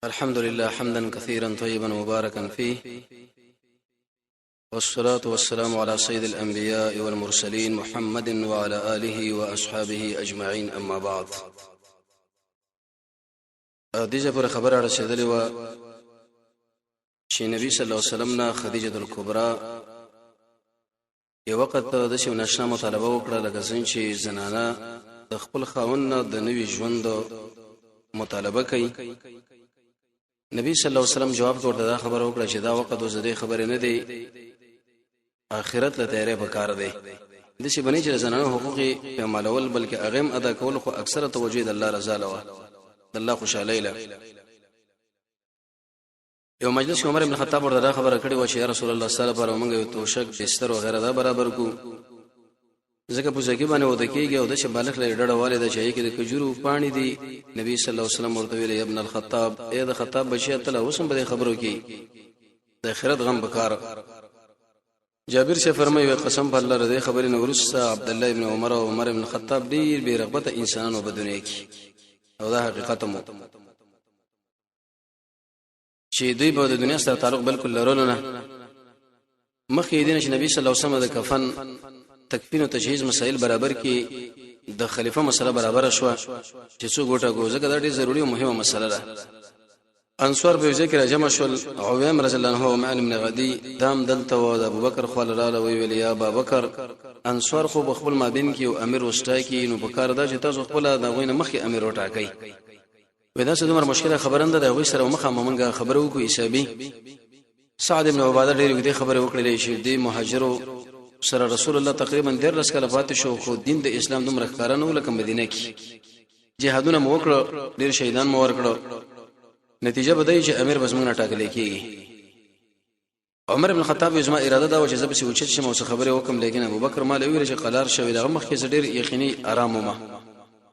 الحمد لله حمدا كثيرا طيبا مباركا فيه، والصلاة والسلام على سيد الأنبياء والمرسلين محمد وعلى آله وأصحابه أجمعين. أما بعد، دیجه پر خبر رسیدلی و چې نبی صلی الله علیه وسلم نه خدیجه الکبرى یو وخت د شي نشنا مطالبه وکړه، لکه څنګه چې زنانه د خپل خاوند نه د نوې ژوند مطالبه کوي. نبی صلی الله علیه وسلم جواب ورته دا خبر وکړه چې دا وخت د زده خبره نه دی، آخرت له تیارې په کار دی. د شي بنی چې زنانه حقوق په مالول بلکې اغم ادا کول خو اکثره توجه د الله رضا له الله خوشاله له. یو مجلس عمر ابن خطاب ورته خبره کړې و چې یا رسول الله صلی الله علیه وسلم موږ یو توشک بستر او غیره دا برابر کو، ځکه په ځکه باندې وته کېږي او د شبالغ له ډډه والده چې کې د کجورو پانی دی. نبی صلی الله علیه وسلم ورته ویل ابن الخطاب، اے د خطاب بچی ته اوسم به خبرو کې د آخرت غم بکار. جابر سے فرمایي قسم په الله رضی خبرې نو ورسته عبد الله ابن عمر او عمر ابن خطاب ډیر بے رغبت انسانانو په دنیا کې، او دا حقیقت مو چې دوی په دنیا سره تعلق بالکل لرلو نه. مخکې دین چې نبی صلی الله علیه وسلم د کفن تکفین او تجهیز مسائل برابر کې د خلیفہ مسله برابر شو چې څو ګوټه ګوزه دا ډیره ضروری او مهمه مسله ده. انصار به ذکر جمع شول عوام رضی الله عنه او معن بن غدی دام دلته او ابو بکر خپل رااله ویل یا ابو بکر، انصار خو خپل مابین کې او امیر وستا کې نو په کار دا چې تاسو خپل دا غوینه مخکې امیر وټاکئ. ودا څه دومره مشکله خبرنده دا غوي سره مخه مونږه خبرو کو حسابي. سعد بن عباده ډېر دې خبره وکړلې چې د مهاجرو سره رسول الله تقریبا 13 کاله پاتې شو، خو دین د اسلام دومره ښکارا نه ولکه مدینه کې جهادونه مو وکړو، ډېر شهیدان مو ورکړو. نتیجه بدای چې امیر بزمنه ټاکل کېږي. عمر بن خطاب زما اراده دا و چې زب سي وچت شم او خبره وکم، لیکن ابو بکر مال ویل چې قلار شوی دغه مخ کې ډېر یقیني آرام ومه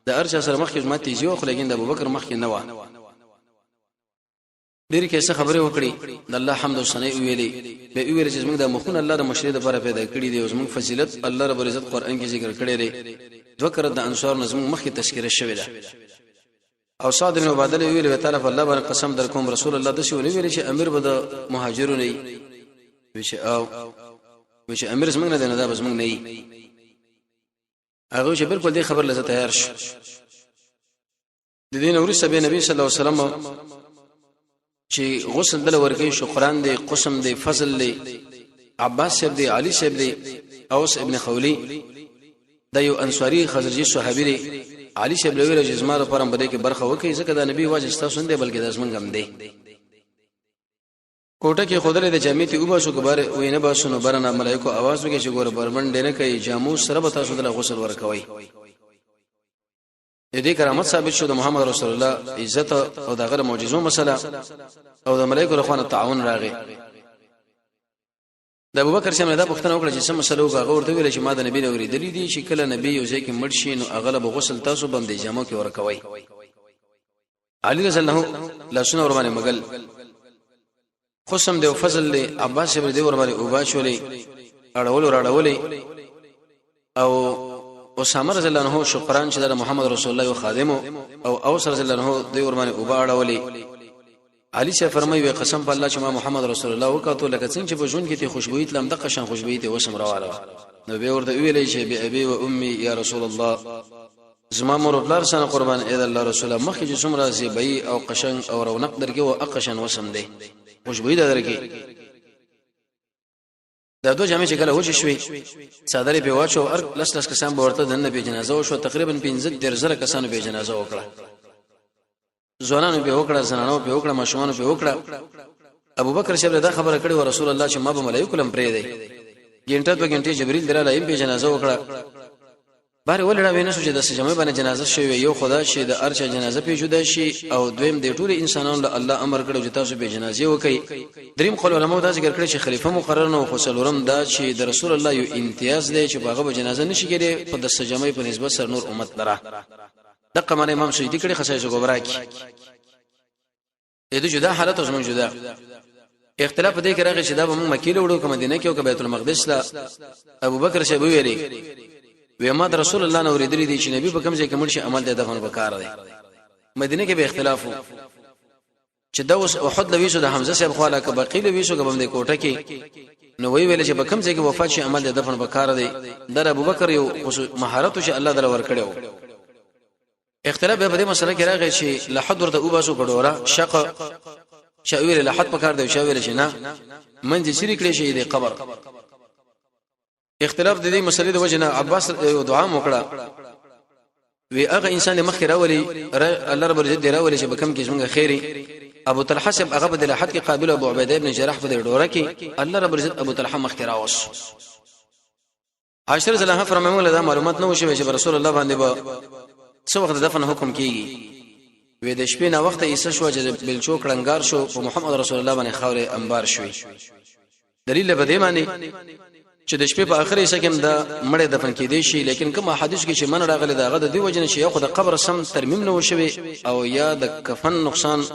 د ارچا سره مخ کې زما تیزی او خو لیکن د ابو بکر مخ کې نه و. ډېر کې څه خبره وکړي، د الله حمد او ثنا ویلي به ویل چې زموږ د مخون الله د مشرید لپاره پیدا کړی دی او زموږ فضیلت الله رب العزت قران کې ذکر کړی دی. ذکر د انصار نظم مخ کې تذکرہ شوی ده. او سعد بن عباده ویل تعالی په الله باندې قسم در کوم رسول الله د شي ویل چې امیر به د مهاجرون نه وي چې امیر زموږ نه دی، نه دا زموږ نه وي. هغه چې بالکل دې خبر لزه تیار شو. د دین اورسه به نبی صلی الله علیه وسلم چې غسل دل ورکی شو، قران دی، قسم دی، فضل دی، عباس صاحب دی، علي صاحب دی، اوس ابن خولی د یو انصاری خزرجي صحابي دی. علي صاحب له ویل جسمه لپاره باندې کې برخه وکي، ځکه د نبی واجب تاسو نه دی بلکې د اسمن غم دی. کوټه کې خدای د جامعتي او باسو کبار وینه باسو نو برنه ملائکه आवाज وکي چې ګور برمن نه کوي جامو سره به تاسو د غسل ورکوي. دې کرامت ثابت شو د محمد رسول الله عزت او دغه معجزو مسله او د ملائکه رخوانه تعاون راغی. د ابوبکر څخه دا پوښتنه وکړه چې سم مسله وکړه، ورته ویل چې ما د نبی نورې درې دي چې کله نبی یو ځکه مړ شي نو اغلب غسل تاسو باندې جامو کې ورکوي. علي رضی الله لا شنو ور باندې مغل قسم دی او فضل دی، عباس بن دی ور باندې او باشولې اړولې او اسامه رضی الله عنه شکران چې د محمد رسول الله خادم او اوس رضی الله عنه دی ور باندې او باړولې. علي سے فرمایي قسم په الله چې ما محمد رسول الله وکړو لکه څنګه چې په ژوند کې ته خوشبوئی تلم د قشن خوشبوئی ته وسم راواله. نو به ورته ویلې چې به ابي و امي یا رسول الله، زما مور بلار سره قربان اې د الله رسول الله مخکې چې څومره زیبای او قشن او رونق درګه او اقشن وسم دی خوشبوئی درګه. دا دوه جامې چې کله وځي شوي صادره په واچو ار لس کسان به ورته د نبی جنازه وشو، تقریبا 15 کسانو به جنازه وکړه. ځوانانو به وکړه، زنانو به وکړه، ماشومان به وکړه. ابو بکر شبر دا خبره کړې و رسول الله چې ما به ملائکه لم پرې دی. ګنټه په ګنټه جبريل دراله ایم به جنازه وکړه. بار ولړه وینې سوچ د سجمه باندې جنازه شوی، یو خدا شي د ارچا جنازه په جدا شي او دویم د ټول انسانانو له الله امر کړو چې تاسو به جنازه وکړي. دریم قول علماء دا ذکر کړی چې خلیفہ مقرر نو خو څلورم دا چې د رسول الله یو امتیاز دی چې هغه به جنازه نشي کېږي په د سجمه په نسبت سر نور امت لره. دغه معنی امام سیدی کړي خصایص کبرا کې دې جدا حالت او زمون جدا اختلاف دې کې راغی چې دا به مکه له وړو کوم مدینه کې او بیت المقدس لا. ابو بکر شه ویلي وی ما د رسول الله نو ورېدلې دي چې نبی په کوم ځای کې مرشي عمل د دفن وکړ دی. مدینه کې به اختلاف چې دا اوس احد لويسو د حمزه صاحب خواله ک بقیل لويسو کوم د کوټه کې نو وی ویل چې په کوم ځای کې وفات شي عمل د دفن وکړه دی در ابو بکر یو مهارت چې الله تعالی ورکړو اختلاف به په مسله کې راغی چې لحد ورته او باسو کډوره شق شاویل لحد پکار دی شاویل چې نه منځ شریک لري شي د قبر اختلاف د دې مسلې د وجنه عباس یو دعا وکړه وی هغه انسان مخ راولي الله رب عزت راولي چې بکم کې څنګه خیری ابو طلحه سب هغه بدل حد کې قابل ابو عبیده ابن جراح په ډوره کې الله رب عزت ابو طلحه مخ راوس عاشر زله فرمایله دا معلومات نو شوی چې رسول الله باندې به څو وخت دفن حکم کیږي وې د شپې نه وخت ایسه شو چې بلچو کړنګار شو او محمد رسول الله باندې خوره انبار شوی دلیل به دی معنی چې د شپې په اخر ایسه کې دا مړ دفن کیدی شي لیکن کوم حدیث کې چې من راغلی دا غد دی وجنه چې یو خو د قبر سم ترمیم نه وشوي او یا د کفن نقصان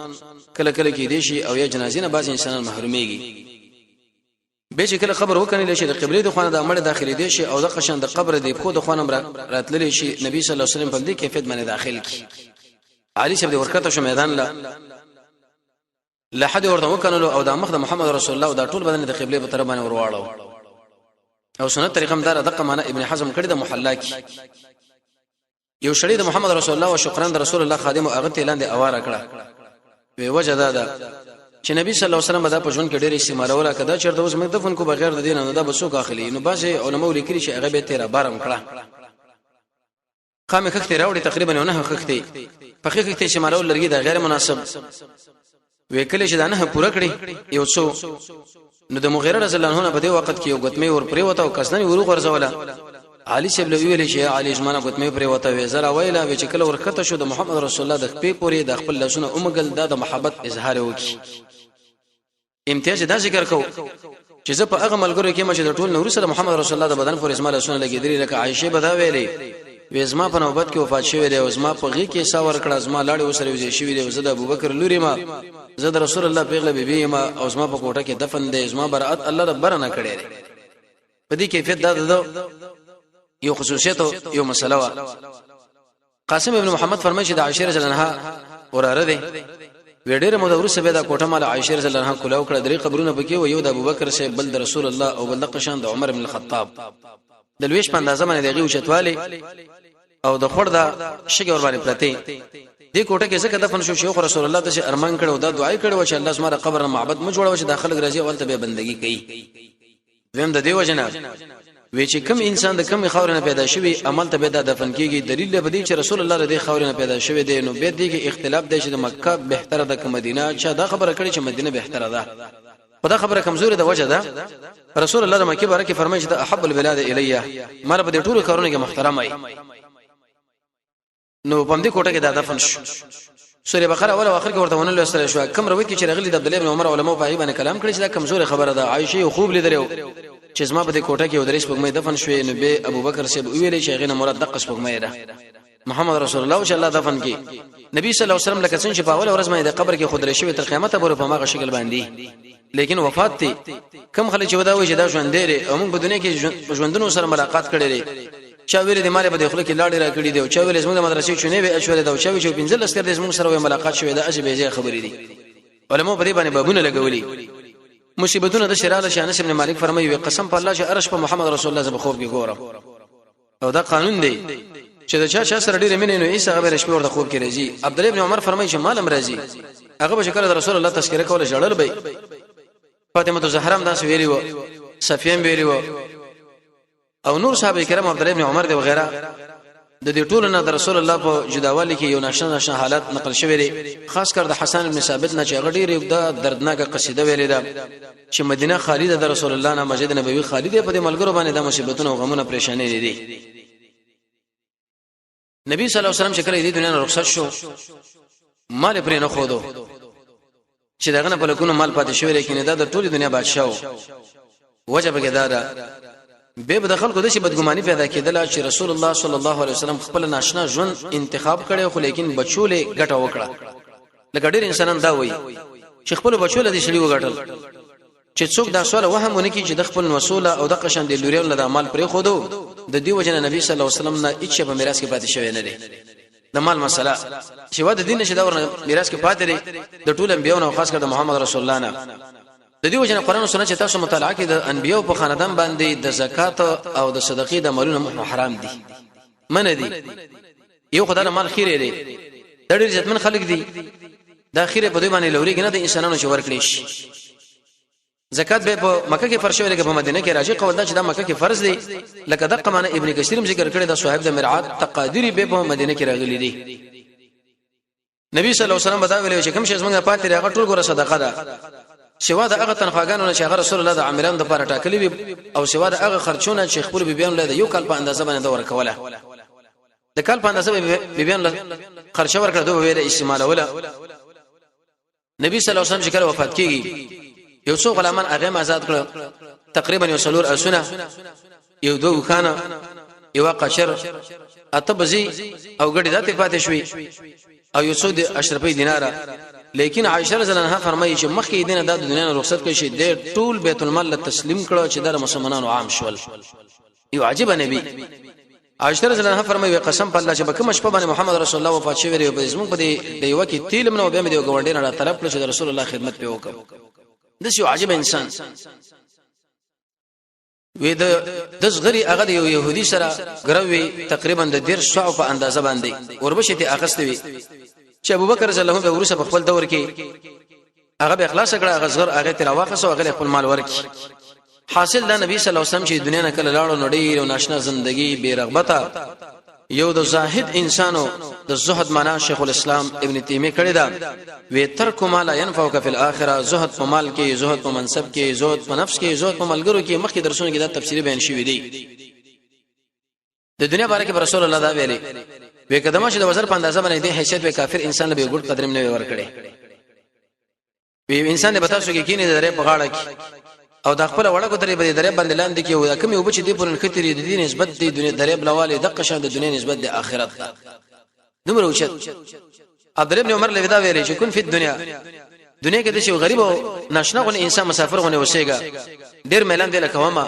کله کله کیدی شي او یا جنازې نه بعض انسانان محروميږي به چې کله قبر وکنه لشي د قبله د خوانه د مړ داخلي دی شي او د قشن د قبر دی په د خوانه راتللی شي نبی صلی الله علیه وسلم په دې کیفیت باندې داخل کی علي شپ د ورکته شو میدان لا حد ورته وکنه او د مخ د محمد رسول الله او د ټول بدن د قبله په طرف باندې ورواړو او سنت طریقه مدار دغه معنا ابن حزم کړی د محلا کې یو شړی د محمد رسول الله او شکران د رسول الله خادم او هغه اعلان دی اواره کړه وی وجه دا چې نبی صلی الله علیه وسلم دا په ژوند کې ډېر استعمالوله کدا چرته اوس مدفن کو بغیر د دین نه دا بسوک اخلي نو باسه علماء لیکلي چې هغه به 13 بارم کړه قامه کخته راوړي تقریبا نه خخته په خخته استعمالول لري دا غیر مناسب وکړي چې دا نه پوره کړی یو څو نو د مغیره رضی الله عنه په دې وخت کې یو غتمه ور پرې وته او کسنه ورو غرزوله علي شبل ویل شي علي جمانه غتمه پرې وته وې زرا ویلا و چې کله ورکته شو د محمد رسول الله د خپې پورې د خپل لاسونه اومګل د محبت اظهار وکي امتیاز دا ذکر کو چې زه په هغه ملګرو کې مشه د ټول نور سره محمد رسول الله د بدن پر اسماعیل لاسونه لګیدلی لکه عائشه بدا ویلې وېزما په نوبت کې وفات شوی دی او زما په غي کې ساور کړه زما لاړې وسره وځي شوی دی زه د ابوبکر لوري ما زه د رسول الله پیغله بیبي ما او زما په کوټه کې دفن دی زما برأت الله رب نه کړی په دې کیفیت دا یو خصوصیت یو مسله وا قاسم ابن محمد فرمایي چې د عائشه رضی الله عنها وراره دی وړي مو د ورسه به دا کوټه مال عائشه رضی الله عنها کولاو کړه درې قبرونه پکې و یو د ابوبکر سه بل د رسول الله او بل د قشان د عمر بن الخطاب د لويش په اندازه باندې دغه اوچتواله او د خور دا شګور باندې پرته دې کوټه کې څنګه دفن شو شیخ رسول الله ته ارمان کړو دا دعای کړو چې الله سماره قبر معبد مو جوړو چې داخله راځي اولته به بندگی کوي زم د دیو جنا وی چې کوم انسان د کوم خاورنه پیدا شوی عمل ته به د دفن کیږي دلیل به دی چې رسول الله د خاورنه پیدا شوی دی نو به دی کې اختلاف دی چې د مکه بهتره ده که مدینه چې دا خبره کړي چې مدینه بهتره ده خدا خبره کمزوري ده وجه ده رسول الله د مکه بارکه فرمایي چې احب البلاد الیه مر په دې ټولو کارونه کې محترم وي نو په دې کوټه کې دا دفن شو سوره بقره اول او اخر کې ورته ونل سره شو کوم روایت کې چې رغلی د عبد الله بن عمر علماء په ایبانه کلام کړی چې دا کمزوري خبره ده عائشه خوب لیدلو چې زما په دې کوټه کې ودرېش په مې دفن شوې نو به ابوبکر سیب ویلې چې غینه مراد دقه په مې ده محمد رسول الله صلی الله دفن کې نبی صلی الله علیه وسلم لکه څنګه چې په اول ورځ مې د قبر کې خود رشوي تر قیامت پورې په ماغه شکل باندې لیکن وفات ته کم خلک چې ودا وي چې دا ژوند دی او موږ په دنیا کې ژوندونو سره ملاقات کړي لري چا ویل د مال په دخل کې لاړې را کړې دي او چا ویل زموږ د مدرسې چونه به اچول دا او چا ویل چې پنځل لسکر د زموږ سره ملاقات شوې ده اجه به خبرې دي علماء په دې باندې بابونه لګولي مصیبتونه د شراله شانس ابن مالک فرمایي قسم په الله چې ارش په محمد رسول الله زب خوب کې ګورم او دا قانون دی چې دا چا سره ډېر مینه نو ایسه غیر شپه ورته خوب کې راځي عبد الله ابن عمر فرمایي چې مالم راځي هغه به شکل رسول الله تذکرہ کوله جړل به فاطمه زهرا هم داس ویلی و صفیان ویلی و او نور صحابه کرام عبد الله ابن عمر دی وغيرها د دې ټولو نه د رسول الله په جداوالی کې یو ناشنا حالات نقل شوی دی خاص کر د حسن ابن ثابت نه چې غډیر یو د دردناک قصیده ویلې ده چې مدینه خالی ده د رسول الله نه مسجد نبوي خالی ده په دې ملګرو باندې د مصیبتونو او غمونو پریشانی دي نبی صلی الله علیه وسلم چې کله دې دنیا نه رخصت شو مال پرې نه خودو چې دغه نه په لکونو مال پاتې شوی لیکن دا د ټولې دنیا بادشاہ وجب کې دا به د خلکو د شي بدګماني پیدا کېدله چې رسول الله صلی الله علیه وسلم خپل ناشنا ژوند انتخاب کړي خو لیکن بچولې ګټه وکړه لکه ډېر انسانان دا وایي چې خپل بچول دي شړي وګټل چې څوک دا سوال وهمونه کوي چې د خپل وسوله او د قشن د لوري له مال پرې خودو د دې وجنه نبی صلی الله علیه وسلم نه هیڅ په میراث کې پاتې شوی نه دی د مال مسله چې ود دین نشه دا ورنه میراث کې پاتې لري د ټول انبیانو او خاص کر د محمد رسول الله نه د دې وجه قرآن او سنت چې تاسو مطالعه کړئ د انبیانو په خاندان باندې د زکات او د صدقې د مالونو حرام دي من دي یو خدای مال خیره دی د ډېر عزتمن خلک دي د خیره په دوی باندې لوري کنه د انسانانو چې ورکړي شي زکات به په مکه کې فرض شوی لکه په مدینه کې راځي قول دا چې د مکه کې فرض دی لکه دغه معنی ابن کثیر ذکر کړی د صاحب د مرعات تقادری به په مدینه کې راغلي دي نبی صلی الله علیه وسلم دا ویل چې کوم شی زمونږه پاتې راغ ټول ګره صدقه ده سوا د هغه تنخواګانو چې هغه رسول الله د عامران د لپاره ټاکلي وي او سوا د هغه خرچونه چې خپل بیان له یو کال په اندازه باندې ورکوله د کال په اندازه بیان له خرچه ورکړه دوه ویره استعمال ولا نبی صلی الله علیه وسلم چې کله وفات کیږي یو څو غلامان هغه آزاد کړ تقریبا یو سلور اسونه یو دوه خانه یو قشر اتبزي او ګډي ذاتي پاتې شوي او یو څو د اشرفي دیناره لیکن عائشه رضی الله عنها فرمایي چې مخکې دینه د دنیا رخصت کوي چې د ټول بیت المال تسلیم کړو چې د مسلمانانو عام شول یو عجیب نبی عائشه رضی الله عنها فرمایي قسم په الله چې بکه مشپه باندې محمد رسول الله وفات شوی او په زمون په دی یو کې تیل منو به مې یو ګوندې نه طلب کړ چې رسول الله خدمت په وکړ د یو عجیب انسان وې د صغری هغه یو يهودي سره ګروي تقریبا د 150 په اندازه باندې وربشتي اخستوي چې ابوبکر رضی الله عنه ورسره په خپل دور کې هغه به اخلاص کړه هغه صغر هغه تر واخص او هغه خپل مال ورکړي حاصل دا نبی صلی الله علیه وسلم چې دنیا نه کله لاړو نړۍ او ناشنا زندگی بے رغبته یو د زاهد انسانو د زهد معنا شیخ الاسلام ابن تیمیه کړی دا وی ترک ما لا ينفعك في الاخره زهد په مال کې زهد په منصب کې زهد په نفس کې زهد په ملګرو کې مخکې درسونه کې دا تفصیلی بیان شوی دی د دنیا باره کې رسول الله دا ویلي وی کدمه چې د وزر په اندازه باندې د حیثیت به کافر انسان له ګډ قدر نه ورکړي وی انسان به تاسو کې کینې درې په غاړه کې او د خپل وړه کو درې به درې باندې لاندې کې ودا کوم یو بچ دی پرن خطرې د دین نسبت دی دنیا درې بلواله د قشان د دنیا نسبت د آخرت ته دومره اوچت عبد الله بن عمر له ودا ویلې چې کون فی الدنیا دنیا کې د شي غریب او ناشنا غو انسان مسافر غو وسېګا ډیر میلان دی لکه وما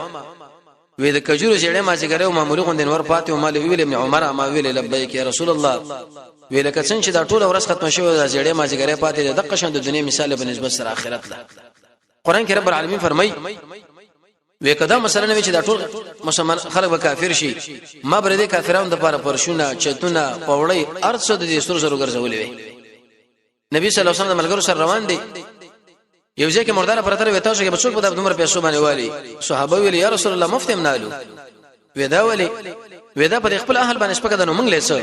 وې د کجورو جړې ما چې ګره او معمولی غو دینور پاتې او مال ویل ابن عمر ما ویل لبیک یا رسول الله ویل کڅن چې دا ټول ورځ ختم شوی د جړې ما چې ګره پاتې د قشان د دنیا مثال په نسبت سره آخرت له قران کې رب العالمین فرمای وې کدا مثلا نه چې دا ټول مسلمان خلک به کافر شي ما بر دې کافرانو د لپاره پرشونه چتونه پوړی ارڅ د دې سر سره ګرځولې نبی صلی الله علیه وسلم د ملګرو سره روان دي یو ځکه مردار پرتر وې تاسو کې بچو په دومره پیسو باندې والی صحابه ویل یا رسول الله مفتم نالو ودا ولی ودا په خپل اهل باندې سپکه د نو موږ لیسو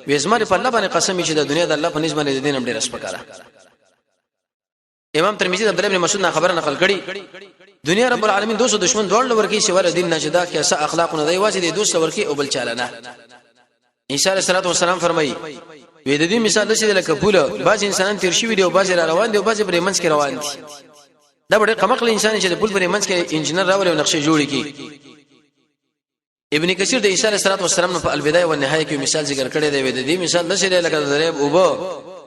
وې زماره په الله باندې قسم چې د دنیا د الله په نسبت د دین هم ډیر سپکاره امام ترمذی د عبد الله بن مسعود خبر نقل کړي دنیا رب العالمین دوسو دشمن دوړل ورکی سوال دین نجدا کې اسه اخلاق نه دی واسي د دوسو ورکی او بل چالنه عیسی علیه السلام فرمایي وې د دې مثال نشي لکه پوله باز انسانان تیر شي ویډیو باز را روان دي او باز پر منځ کې روان دي دا ډېر قمقل انسان چې د پول پر منځ کې انجنیر راوړي او نقشه جوړي کی ابن کثیر د عیسی علیه السلام په البدایه و نهایه کې مثال ذکر کړی دی د دې مثال نشي لکه دریب او بو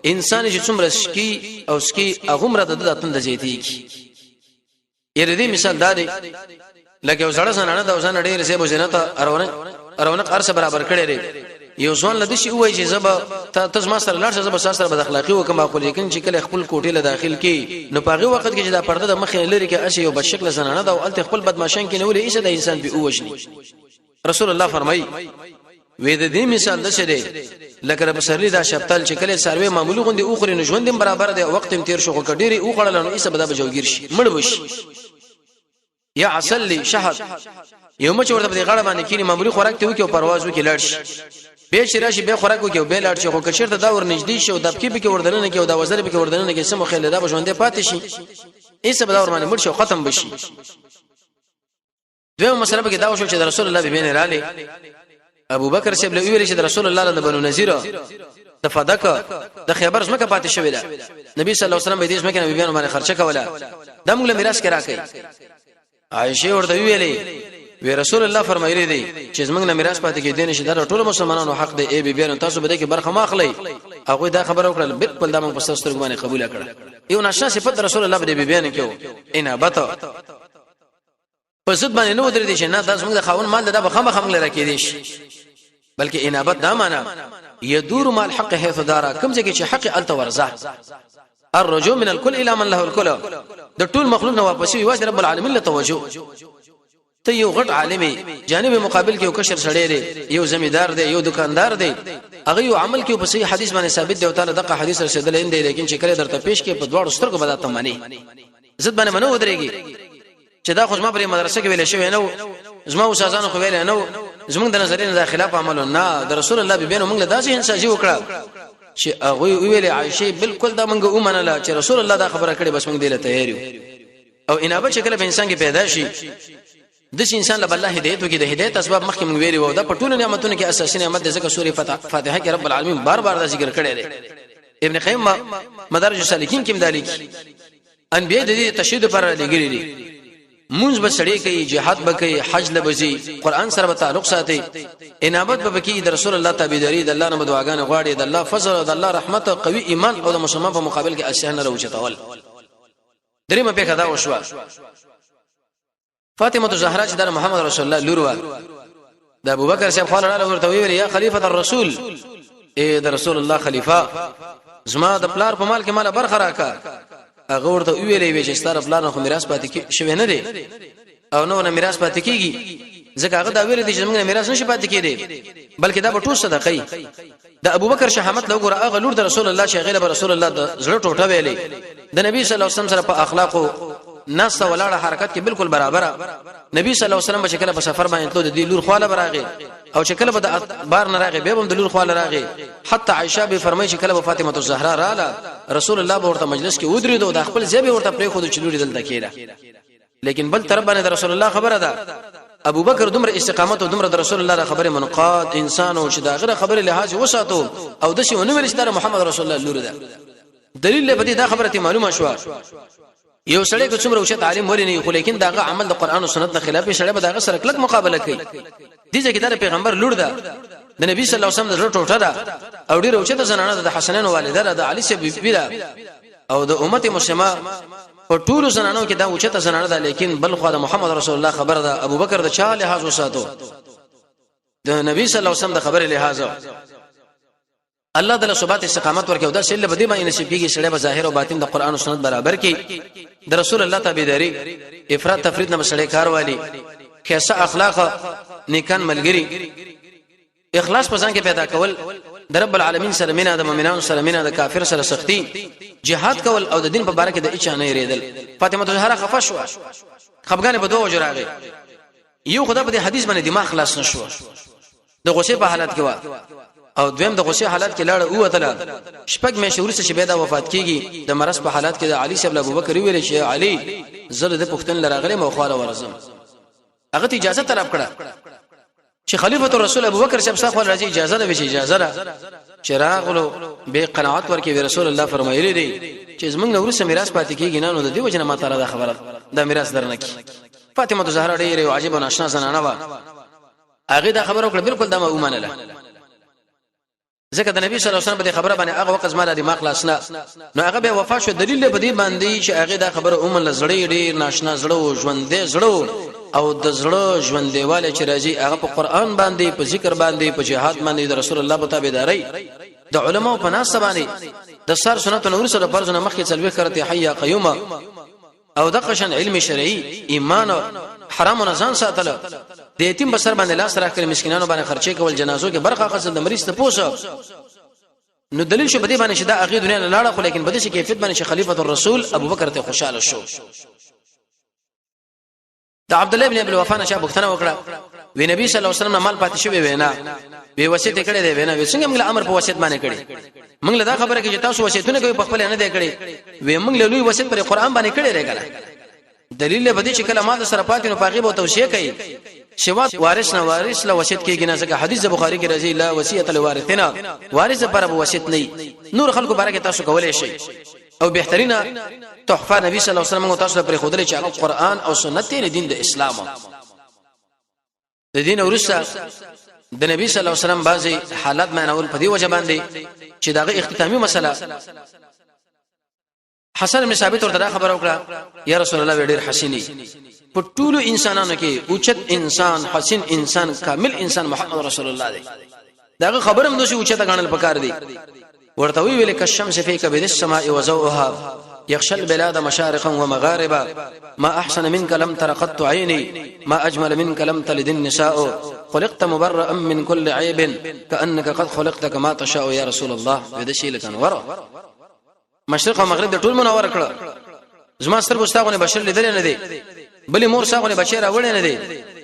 انسان چې څومره سکی او سکی هغه د دتن د زیتی کی یره دې مثال دا دی لکه وسړه سنانه د وسانه ډېر سه بوزنه ته ارونق ارسه برابر کړی دی یو ځوان لدی شي وای چې زب تاسو ما سره لاړ شه زب سره بد اخلاقی وکم خو لیکن چې کله خپل کوټې له داخل کی نو پاغه وخت کې چې دا پرده د مخې لري کې اسی یو بشکل زنانه دا او الته خپل بدمعشان کې نه ولې ایسه د انسان به اوجني رسول الله فرمایي وې د دې مثال د شه دی لکه رب سرلی دا شپتل چې کله سروي معمولی غوندي اوخري نه ژوندم برابر دی وخت هم تیر شو خو کډيري اوخړل نو ایسه بدا بجوګیر شي مړ وشي یا عسل لی شهد یو مچ ورته په غاړه باندې کینی معمولی خوراک ته وکي او پرواز وکي لاړ شي به شراشي به خوراک وکي او به لاړ شي خو کشرته دا ور نږدې شو دبکې به کې وردننه کې او دا وزر به کې وردننه کې سم خل دا بژوندې پاتې شي ایسه بدا ور باندې مړ شو ختم بشي دوی مسله به کې دا وشو چې رسول الله به بین رالی ابو بکر سیب له ویل چې رسول الله د بنو نذیر د فدک د خیبر زمکه پاتې شوی ده نبی صلی الله علیه وسلم به دې زمکه نبی بیان باندې خرچه کوله د موږ له میراث کې راکې عائشه ورته ویلې وی رسول الله فرمایلی دی چې زمنګ نه میراث پاتې کې دین شي دا ټول مسلمانانو حق دی ای بی بیان تاسو به دې کې برخه ماخلی هغه دا خبره وکړه بالکل دا موږ په سترګو باندې قبول کړه یو نشه صفت رسول الله به بیان کېو انابت پس باندې نو درې دي چې نه تاسو موږ د خاون مال دا به خامخ لره کې دي بلکې انابت دا معنا يدور مع الحق حيث دار کوم ځکه چې حق الته ورزه الرجوع من الكل الى من له الكل د ټول مخلوق نه واپس وي واجب رب العالمین له توجه ته یو غټ عالمي جانب مقابل کې یو کشر سړی دی یو زمیدار دی یو دکاندار دی هغه یو عمل کې په صحیح حدیث باندې ثابت دی او تعالی دغه حدیث رسیدل دی لیکن چې کله درته پیش کې په دواړو سترګو بدات مانی عزت باندې منو ودرېږي چې دا خو ما پر مدرسې کې ویل شوی نه زما استادانو خو ویل نه زمونږ د نظرینه د خلاف عملو نه د رسول الله بيبینو موږ له داسې انسان جو کړه چې هغه ویل عائشه بالکل دا موږ ومنله چې رسول الله دا خبره کړې بس موږ دې له تیار یو او انابه چې کله په انسان کې پیدا شي د انسان له الله هدایت وکي د هدایت اسباب مخکې موږ ویلي وو دا په ټول نعمتونو کې اساسي نعمت د ذکر سورې فاتحه کې رب العالمین بار بار دا ذکر کړی دی ابن قیم مدارج السالکین کې مدالک انبیاء د دې تشهید پر لګیلي دي مونږ به سړی کوي jihad به کوي حج لبزي قران سره به تعلق ساتي انابت به کوي د رسول الله تابعداري د الله نه دعاګانې غواړي د الله فضل او د الله رحمت او قوي ایمان او د مسلمان په مقابل کې اسانه راوچتول درېمه په کدا وشوا فاطمه الزهرا چې د محمد رسول الله لور و د ابوبکر صاحب خپل راغله ورته ویل یا خلیفۃ الرسول اے د رسول الله خلیفہ زما د پلار په مال کې مال برخه راکا هغه ورته ویلې چې ستاره پلان خو میراث پاتې کې شوی نه دی او نو نه میراث پاتې کیږي ځکه هغه دا ویل دي چې موږ میراث نشي پاتې کېدی بلکې دا به ټول صدقې د ابوبکر شهامت لو ګره هغه لور د رسول الله چې غیره رسول الله د زړه ټوټه ویلې د نبی صلی الله علیه وسلم سره په اخلاقو ناس ولاړه حرکت کې بالکل برابر نبی صلی الله علیه وسلم چې کله په سفر باندې تلو د دې لور خواله براغي او چې کله به د بار نه راغي به هم د لور خواله راغي حتی عائشه به فرمایي چې کله به فاطمه الزهرا رااله رسول الله به ورته مجلس کې ودرېدو د خپل ځای به ورته پرې خو د چلوري دلته کېره لیکن بل طرف باندې د رسول الله خبره ده ابو بکر دومره استقامت او دومره د رسول الله خبره منقاد انسان او چې دا غره خبره لحاظ وساتو او د شي ونو ولستاره محمد رسول الله لور ده دلیل به دا خبره ته معلومه شو یو سړی که څومره اوچت عالم ولې نه خو لیکن داغه عمل د قران او سنت نه خلاف سړی به داغه سره کلک مقابله کوي دي چې دا پیغمبر لور ده د نبی صلی الله علیه وسلم د ټوټه ده او ډیره اوچته زنانه د حسنین والده ده د علی سی بی ده او د امت مسلمه په ټول زنانو کې دا اوچته زنانه ده لیکن بل خو د محمد رسول الله خبر ده ابو بکر د چا لحاظ وساتو د نبی صلی الله علیه وسلم د خبره لحاظ الله تعالی ثبات استقامت ورکو دا شل بده باندې نصیب کیږي سړی په ظاهر او باطن د قران او سنت برابر کی د رسول الله تابعداري افراط تفرید نه سړی کاروالي کیسه اخلاق نیکان ملګری اخلاص پسان کې پیدا کول د رب العالمین سره مینا د مؤمنانو سره مینا د کافر سره سختی jihad کول او د دین په باره کې د اچا نه ریدل فاطمه الزهرا خفه شو خفګان په دوه وجه راغی یو خدای په حدیث باندې دماغ خلاص نشو د غصه په حالت کې و او دویم د غصه حالت کې لاړ او وتله شپږ مې شهور څخه شبه دا وفات کیږي د مرض په حالت کې د علي صاحب ابو بکر ویل شي علي زړه د پښتون لراغله مخاله ورزم هغه اجازه طلب کړه چې خلیفۃ الرسول ابو بکر صاحب صاحب راځي اجازه ده اجازه ده چراغلو به قناعت ورکې رسول الله فرمایلی دی چې زمونږ نورسه میراث پاتې کیږي نه نو د دې وجنه ما تعالی دا خبره دا میراث درنکې فاطمه الزهرا ډېر عجیب او ناشنا زنانه و هغه دا خبره وکړه بالکل دا ما ومنله ځکه د نبی صلی الله علیه وسلم په خبره باندې هغه وخت زما د دماغ خلاصنا نو هغه به وفات شو دلیل به دی باندې چې هغه دا خبره عموما زړې ډېر ناشنا زړه ژوندې زړه او د زړه ژوندېواله چې راځي هغه په قران باندې په ذکر باندې په جهاد باندې د رسول الله په تابعداري د علماء په ناس باندې د سر سنت نور سره فرضونه مخکې څلوي کرته حیا قیومه او د قشن علم شرعي ایمان حرام او ځان ساتل د یتیم بسر باندې لاس راکړي مسکینانو باندې خرچې کول جنازو کې برخه خاصه د مریض ته پوسه نو دلیل شو بده باندې چې دا اخی دنیا نه لاړه خو لیکن بده شي کیفیت باندې خلیفۃ الرسول ابو بکر ته خوشاله شو د عبد الله ابن ابي وفا نشه بوختنه وکړه وی نبی صلی الله علیه وسلم مال پاتې شوی وینا وی وصیت کړی دی وینا وی څنګه موږ امر په وصیت باندې کړی موږ له دا خبره کې چې تاسو وصیتونه کوي په خپل نه دی کړی وی موږ له لوی وصیت پر قران باندې کړی راغله دلیل به دي چې کله مال سره پاتې نو پاغي به توصیه کوي شوات وارث نه وارث له وصیت کېږي نه ځکه حدیث بخاری کې راځي لا وصیت لوارثنا وارث پر به وصیت نه نور خلکو بارکه تاسو کولای شئ او بهترینه تحفه نبی صلی الله علیه وسلم تاسو پر خودل چې قرآن او سنت دی دین د اسلام د دین ورسره د نبی صلی الله علیه وسلم بعضی حالات معنول په دی وجه باندې چې داغه اختتامی مسله حسن بن ثابت ورته خبر وکړه یا رسول الله ډېر حسینی په ټولو انسانانو کې اوچت انسان حسین انسان کامل انسان محمد رسول الله دی داغه خبرم نو شي اوچته غنل پکار دي ورته ویل ک الشمس فی کبد السماء وزوها يخشى البلاد مشارقا ومغاربا ما احسن منك لم تر قط عيني ما اجمل منك لم تلد النساء خلقت مبرئا من كل عيب كانك قد خلقت كما تشاء يا رسول الله بده شي لکن ور مشرق او مغرب د ټول منور کړه زما ستر بوستاغونه بشر لیدل نه دي بلې مور ساغونه بشر اول نه دي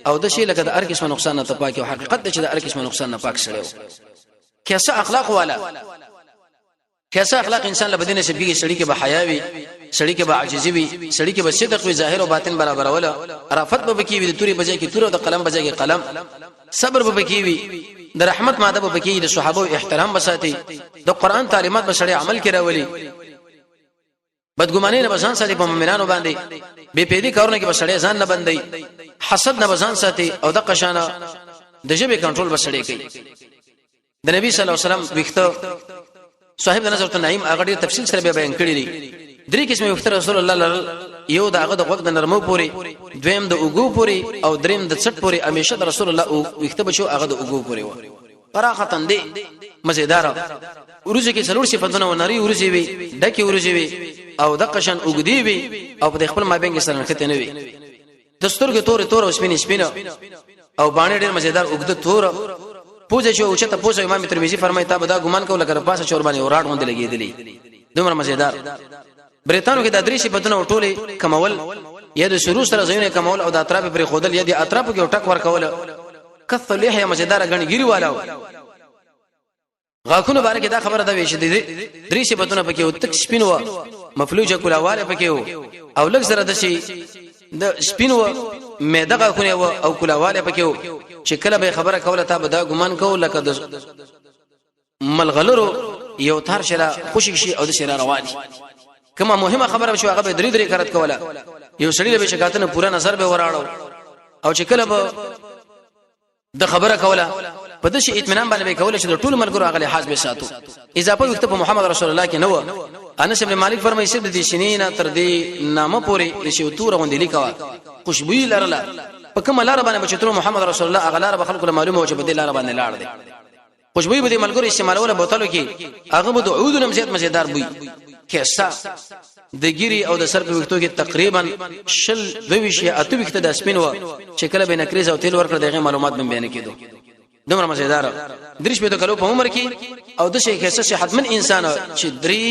او د شي لکه د هر قسم نقصان نه پاکي او حقیقت د چې د هر قسم نقصان نه پاک سره کیسه اخلاق والا کیسه اخلاق انسان له بدینه شبيږي سړی کې به حیا وي سړی کې به عاجزي وي سړی کې به صدق وي ظاهر او باطن برابر ولا رافت به بکی وي د توري بجای کې تور او د قلم بجای کې قلم صبر به بکی وي د رحمت ماده به بکی د صحابه احترام بساتي د قران تعلیمات به سړی عمل کې راولي بدګماني نه بسان ساتي په مؤمنانو باندې بے پیدي کارونه کې بسړی ځان نه بندي حسد نه بسان ساتي او د قشانه د جبه کنټرول بسړی کوي د نبی صلی الله علیه وسلم وخته صاحب د نظر النعیم هغه ډیر تفصیل سره بیان کړی دی درې قسمه وخته رسول الله یو دغه د وخت د نرمو پوری دویم د اوګو پوری او دریم د څټ پوری همیشه د رسول الله وخته بشو هغه د اوګو پوری و فراختن دی مزیدار ورځ کې څلور صفاتونه ونري ورځي وي ډکه ورځي وي او د قشن اوګدي وي او په خپل مابین کې سره نخته نه وي دستورګه تور او سپینه او باندې ډیر مزیدار اوګد تور پوجا شو او چته پوجا امام ترمذی فرمایي تا به دا ګمان کوله کړه پاسه چور باندې وراټ غوندې لګېدلی دومره مزیدار بریتانو کې د درې صفاتونه ټوله کمول یا د شروع سره زینه کمول او د اطراف پر خودل یا د اطراف کې ټک ور کول کث لحیه مزیدار غنی ګیری والو غاخونو باندې دا خبره ده وی شدې درې صفاتونه پکې او تک سپینو مفلوجه کولاواله پکې او لږ سره د شي د سپینو مېده غاخونه او کولاواله پکې چې کله به خبره کوله تا به دا ګمان کو لکه د ملغلرو یو تر شره خوشی شي او د شره رواني کما مهمه خبره شو هغه به درې کارت کوله یو سړی به شکایتونه پورا نظر به وراړو او چې کله به د خبره کوله په دې اطمینان باندې به کوله چې د ټول ملګرو هغه لحاظ به ساتو اضافه وخت په محمد رسول الله کې نو انس ابن مالک فرمایي چې د دې شنینا تر دې نامه پوری نشو تور غوندې لیکوا خوشبوئی لرله په کومه لار باندې چې تر محمد رسول الله هغه لار به خلکو معلومه او چې په دې لار باندې لاړ دي خوشبوئی به ملګرو استعمالول بوتلو کې هغه به دعود نم زیات مزیدار بوي کیسه د ګيري او د سر په وختو کې تقریبا شل 22 اته وخت د اسپین و چې کله به نکریز او تیل ورکړ دغه معلومات به بیان کېدو دومره مزیدار درش په کلو په عمر کې او د شي کیسه صحتمن انسان چې درې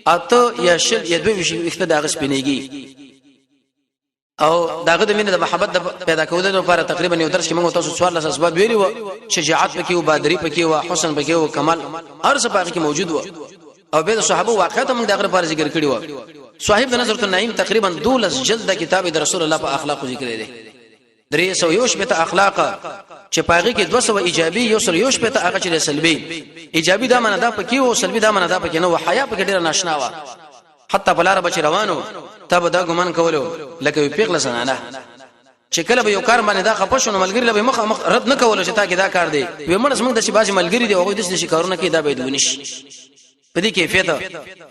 اته یا شل یا 22 وخت د اسپینېږي او داغه د مینه د محبت د پیدا کولو لپاره تقریبا یو درس کې موږ تاسو سوال لاس اسباب ویلو شجاعت پکې او بادری پکې او حسن پکې او کمال هر څه پکې موجود و او به صحابه واقعات موږ دغه لپاره ذکر کړی و صاحب د نظر النعیم تقریبا 12 جلد کتاب د رسول الله په اخلاق ذکر لري 300 په اخلاق چې پاغي کې 200 ایجابي یو سره یو په هغه چې سلبي ایجابي دا معنی دا پکې او سلبي دا معنی دا پکې نو حیا پکې ډیر ناشنا و حتی بلاره بچ روانو تب دا ګمان کولو لکه پیغله سنانه چې کله به یو کار باندې دا خپښونو ملګری له مخ رد نه کولو چې تا کې دا کار دی وې مرز موږ د شي باسي ملګری دی او د شي کارونه کې دا به دونیش په دې کیفیت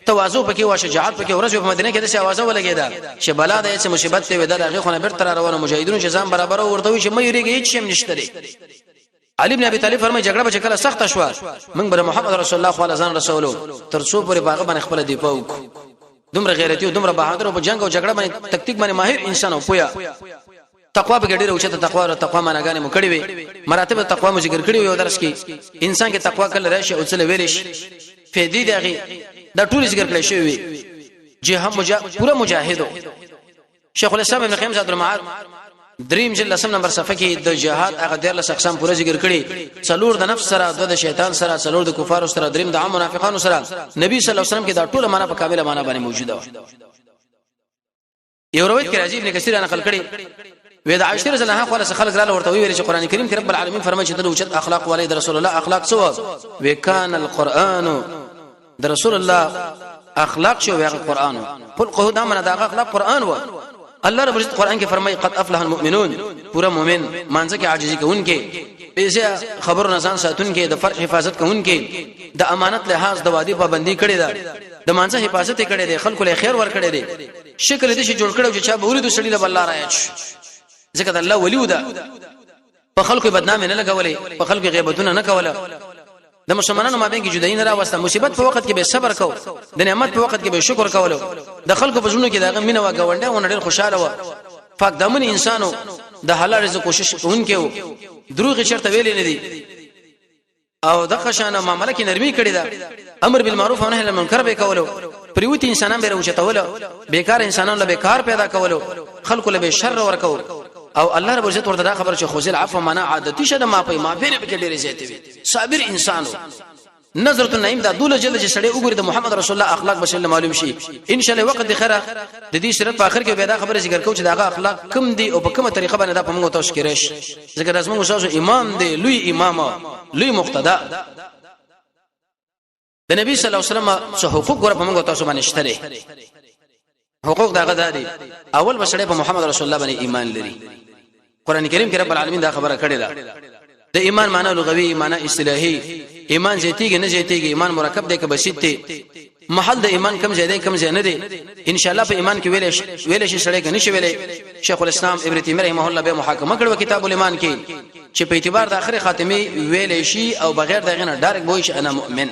تواضع پکې او شجاعت پکې ورځ په مدینه کې د شوازه ولګیدا چې بلا د هیڅ مصیبت ته ودا هغه خونه بیرته روانو مجاهدونو چې ځان برابر ورته چې مې ریږي هیڅ شم نشته دی علي بن ابي طالب فرمایي جګړه به کله سخت شو موږ بر محمد رسول الله صلی الله علیه وسلم ترڅو پورې باغ باندې خپل دی پاو دومره غیرتی او دومره بهادر او په جنگ او جګړه باندې تکتیک باندې ماهر انسان او پویا تقوا به ډیره اوچته تقوا او تقوا معناګانې مو کړې وي مراتب تقوا مو ذکر کړی یو درس کې انسان کې تقوا کله راشي او څه ویریش فیدی دغه دا ټول ذکر کړی شوی وي پورا مجاهد شیخ الاسلام ابن قیم زاد المعاد دریم جلد سم نمبر صفحه کې د جهاد هغه د الله اقسام پورا ذکر کړي څلور د نفس سره د شیطان سره څلور د کفار سره دریم د عام منافقانو سره نبی صلی الله علیه وسلم کې دا ټول معنا په کامله معنا باندې موجوده و یو روایت کې راځي ابن کثیر نقل کړي وې د عائشہ رضی الله عنها خلک رااله ورته ویل چې قران کریم کې رب العالمین فرمایي چې د اوچت اخلاق والي د رسول الله اخلاق سو وکانه القران د رسول الله اخلاق شو وی القران خلقه دا من دا اخلاق قران و الله رب العزت قران کې فرمایي قد افلح المؤمنون پورا مؤمن مانځه کې عاجزي کوونکې به خبر نه ځان ساتونکې د فرق حفاظت کوونکې د امانت لحاظ د وادي پابندي کړي ده د مانځه حفاظت کړي ده خلکو له خیر ور کړي ده شکل دې جوړ کړو چې چا به ورید سړي له الله راځي ځکه الله ولی ودا په خلکو بدنامي نه لګولې په خلکو غیبتونه نه کوله د مسلمانانو مابین کې جدایي نه راوسته مصیبت په وخت کې به صبر کو د نعمت په وخت کې به شکر کولو د خلکو په ژوند کې دغه مینه وا غونډه ونه ډېر خوشاله و پاک دامن انسانو د حلال رزق کوشش کوونکو دروغ چرته ویلې نه دي او د خشانه معاملې کې نرمي کړې ده امر بالمعروف او نهي عن المنکر به کولو پریوتی انسانان به روچتول بیکار انسانان له بیکار پیدا کولو خلق له به شر ورکو او الله رب عزت ورته خبر چې خوذل عفو معنا عادتي شه د ما په ما بیره کې ډېرې زیاتې وي صابر انسانو نظرۃ النعیم دا دوله جلد چې سړی وګوري د محمد رسول الله اخلاق بشل معلوم شي ان شاء الله وخت د خره د دې صورت په اخر کې به دا خبره ذکر کوم چې دا اخلاق کم دي او په کومه طریقه باندې دا په موږ تاسو کې رش ذکر اسمه اوسه امام دی لوی امام لوی مقتدا د نبی صلی الله علیه وسلم څخه حقوق ګور په موږ تاسو باندې شته حقوق دا غداري اول بسړی په محمد رسول الله باندې ایمان لري قران کریم کې رب العالمین دا خبره کړې ده د ایمان معنی لغوي معنی اصطلاحي ایمان زیاتیږي نه زیاتیږي ایمان مرکب دی که بسیط دی محل د ایمان کم زیاده کم زیاده دی ان شاء الله په ایمان کې ویل شي سړی کني شي ویلې شیخ الاسلام ابن تیمیه رحمه الله به محاکمه کړو کتاب الایمان کې چې په اعتبار د اخر خاتمه ویل شي او بغیر دغه نه ډایرک وایي چې انا مؤمن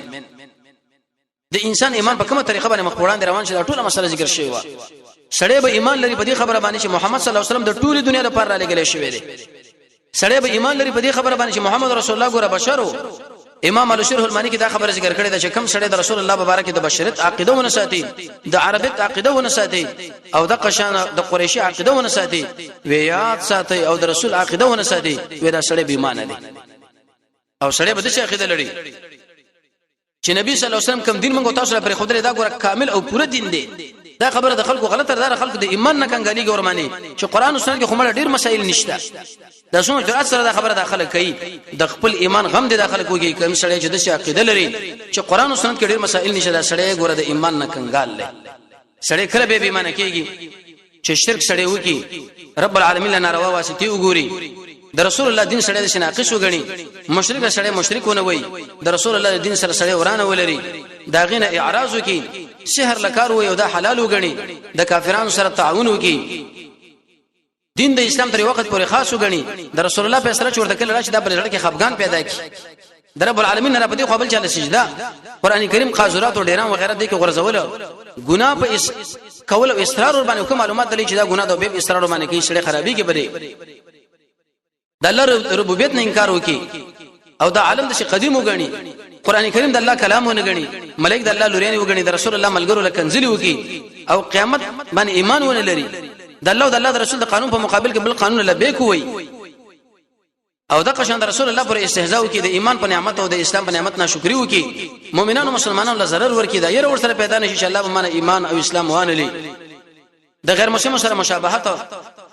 د انسان ایمان په کومه طریقه باندې مخ وړاندې روان شي دا ټول مسله ذکر شوی و سړی به ایمان لري په دې خبره باندې چې محمد صلی الله علیه وسلم د ټولي دنیا لپاره را لګل شوی دی سړی به ایمان لري په دې خبره باندې چې محمد رسول الله ګوره بشرو امام الشرح المانی کې دا خبره ذکر کړې ده چې کم سړی د رسول الله مبارک د بشریت عقیده ونه ساتي د عربیت عقیده ونه ساتي او د قشانه د قریشی عقیده ونه ساتي ویات ساتي او د رسول عقیده ونه ساتي وې دا سړی به ایمان لري او سړی به د عقیده لري چې نبی صلی الله علیه وسلم کوم دین موږ تاسو لپاره خو درې دا ګوره کامل او پوره دین دی دا خبره د خلکو غلطه ده خلکو د ایمان نه کنګالي ګورماني چې قران او سنت کې کومه ډیر مسائل نشته دا څنګه جرأت سره دا خبره داخله کوي د خپل ایمان غم دي داخله کوي کوم سړی چې د عقیده لري چې قران او سنت کې ډیر مسائل نشته دا سړی ګوره د ایمان نه کنګال لري سړی کله به ایمان کېږي چې شرک سړی وکي رب العالمین له ناروا واسطي وګوري د رسول الله دین سره د شناقش وګڼي مشرک سره مشرکونه وای د رسول الله دین سره سره ورانه ولري دا غینه اعراض وکي سحر لکار وای او دا حلال وګڼي د کافرانو سره تعاون وکي دین د اسلام تر وخت پورې خاص وګڼي د رسول الله په سره چورته کله راشي دا پر لړ کې خفغان پیدا کی د رب العالمین نه پدې قابل چاله سجده قران کریم قاذورات او ډیران وغیرہ دې کې غرزول ګناه په کول او اصرار باندې کوم معلومات دلی چې دا ګناه د به اصرار باندې کې شړې خرابي کې بری د الله ربوبیت نه انکار وکي او د عالم د شي قدیم وګڼي قران کریم د الله کلام ونګڼي ملائک د الله لوريان وګڼي د رسول الله ملګرو لکنزلی وکي او قیامت باندې ایمان ونه لري د الله او د الله د رسول د قانون په مقابل کې بل قانون لبیک وي او د قشان د رسول الله پر استهزاء وکي د ایمان په نعمت او د اسلام په نعمت ناشکری وکي مؤمنانو مسلمانانو له ضرر ورکي دا ير ور سره پیدا نشي ان شاء الله به ایمان او اسلام وانه لي د غیر مسلمان سره مشابهت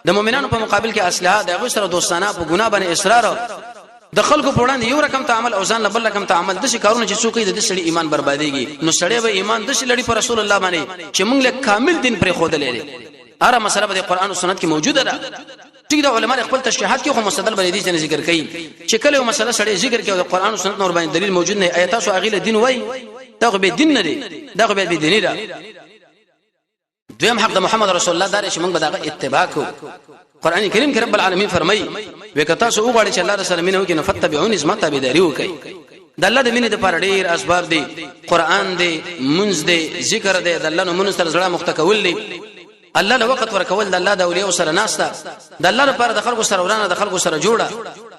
د مؤمنانو په مقابل کې اصلاح د غوښتره دوستانه په ګناه باندې اصرار د خلکو په وړاندې یو رقم تعامل او ځان بل رقم تعامل د شي کارونه چې څوک د سړي ایمان برباديږي نو سړی به ایمان د شي لړۍ پر رسول الله باندې چې موږ له کامل دین پر خود لري اره مسله په قرآن او سنت کې موجوده ده ټیک د علماء خپل تشریحات کې خو مستدل بلې دي چې ذکر کوي چې کله یو مسله سړی ذکر کوي د قرآن او سنت نور باندې دلیل موجود نه آیات او اغیله دین وای دا خو به دین نه دی دا خو به دین نه دی دویم حق د محمد رسول الله دار چې موږ به دا اتباع کوو قران کریم کې رب العالمین فرمایي وکتا سو وګړي چې الله رسول مینه وکي نفتبعون اسما تابعداري وکي د الله د مینې د پر ډیر اسباب دي قران دی منځ دی ذکر دی د الله نو منځ سره زړه مختکول دي الله له وخت ورکول د الله د اولیاء سره ناستا د الله لپاره د خلکو سره ورانه د خلکو سره جوړه